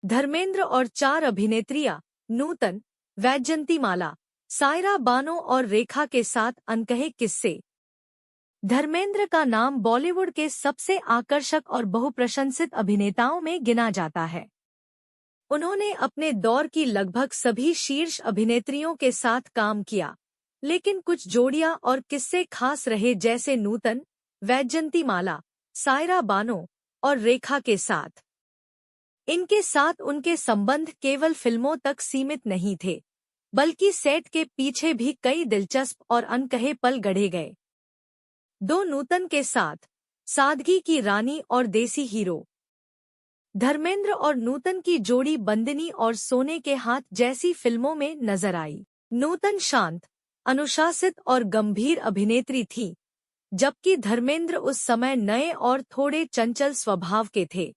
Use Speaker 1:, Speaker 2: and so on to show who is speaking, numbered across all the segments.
Speaker 1: धर्मेंद्र और 4 अभिनेत्रियां नूतन, वैजयंतीमाला, सायरा बानो और रेखा के साथ अनकहे किस्से। धर्मेंद्र का नाम बॉलीवुड के सबसे आकर्षक और बहुप्रशंसित अभिनेताओं में गिना जाता है। उन्होंने अपने दौर की लगभग सभी शीर्ष अभिनेत्रियों के साथ काम किया, लेकिन कुछ जोड़ियां और किस्से खास रहे, जैसे नूतन, वैजयंतीमाला, सायरा बानो और रेखा के साथ। इनके साथ उनके संबंध केवल फिल्मों तक सीमित नहीं थे, बल्कि सेट के पीछे भी कई दिलचस्प और अनकहे पल गढ़े गए। 2 नूतन के साथ सादगी की रानी और देसी हीरो। धर्मेंद्र और नूतन की जोड़ी बंदिनी और सोने के हाथ जैसी फिल्मों में नजर आई। नूतन शांत, अनुशासित और गंभीर अभिनेत्री थी, जबकि धर्मेंद्र उस समय नए और थोड़े चंचल स्वभाव के थे।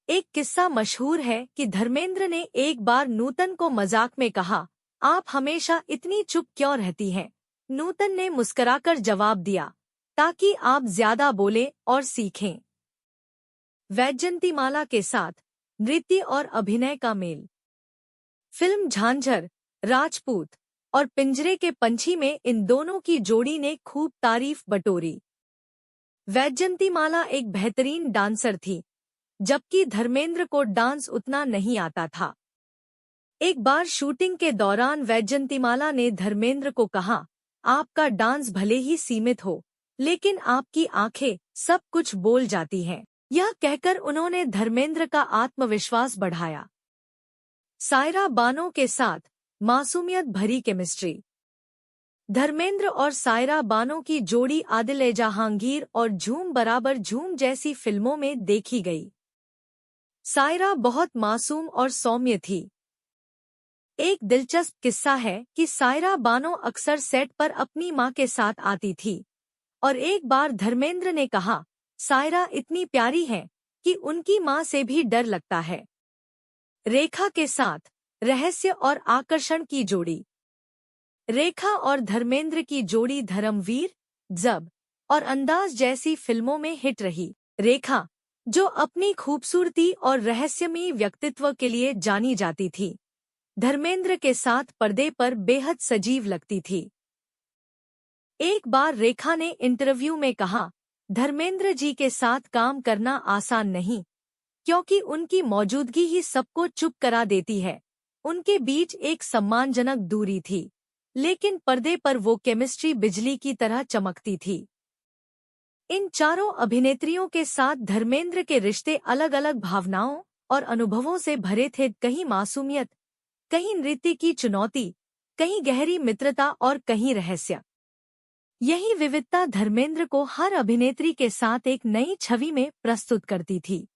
Speaker 1: एक किस्सा मशहूर है कि धर्मेंद्र ने एक बार नूतन को मजाक में कहा, "आप हमेशा इतनी चुप क्यों रहती हैं?" नूतन ने मुस्कुराकर जवाब दिया, "ताकि आप ज्यादा बोलें और सीखें।" वैजयंतीमाला के साथ नृत्य और अभिनय का मेल। फिल्म झांझर, राजपूत और पिंजरे के पंछी में इन दोनों की जोड़ी ने खूब तारीफ बटोरी। वैजयंतीमाला एक बेहतरीन डांसर थी, जबकि धर्मेंद्र को डांस उतना नहीं आता था। एक बार शूटिंग के दौरान वैजयंतीमाला ने धर्मेंद्र को कहा, "आपका डांस भले ही सीमित हो, लेकिन आपकी आंखें सब कुछ बोल जाती हैं।" यह कहकर उन्होंने धर्मेंद्र का आत्मविश्वास बढ़ाया। सायरा बानो के साथ मासूमियत भरी केमिस्ट्री। धर्मेंद्र और सायरा बानो की जोड़ी आदिल जहांगीर और झूम बराबर झूम जैसी फिल्मों में देखी गई। सायरा बहुत मासूम और सौम्य थी। एक दिलचस्प किस्सा है कि सायरा बानो अक्सर सेट पर अपनी मां के साथ आती थी, और एक बार धर्मेंद्र ने कहा, "सायरा इतनी प्यारी है कि उनकी मां से भी डर लगता है।" रेखा के साथ रहस्य और आकर्षण की जोड़ी। रेखा और धर्मेंद्र की जोड़ी धर्मवीर, जब और अंदाज जैसी फिल्मों में हिट रही। रेखा, जो अपनी खूबसूरती और रहस्यमयी व्यक्तित्व के लिए जानी जाती थी, धर्मेंद्र के साथ पर्दे पर बेहद सजीव लगती थी। एक बार रेखा ने इंटरव्यू में कहा, "धर्मेंद्र जी के साथ काम करना आसान नहीं, क्योंकि उनकी मौजूदगी ही सबको चुप करा देती है। उनके बीच एक सम्मानजनक दूरी थी, लेकिन पर्दे पर वो केमिस्ट्री बिजली की तरह चमकती थी।" इन चारों अभिनेत्रियों के साथ धर्मेंद्र के रिश्ते अलग अलग भावनाओं और अनुभवों से भरे थे, कहीं मासूमियत, कहीं नृत्य की चुनौती, कहीं गहरी मित्रता और कहीं रहस्य। यही विविधता धर्मेंद्र को हर अभिनेत्री के साथ एक नई छवि में प्रस्तुत करती थी।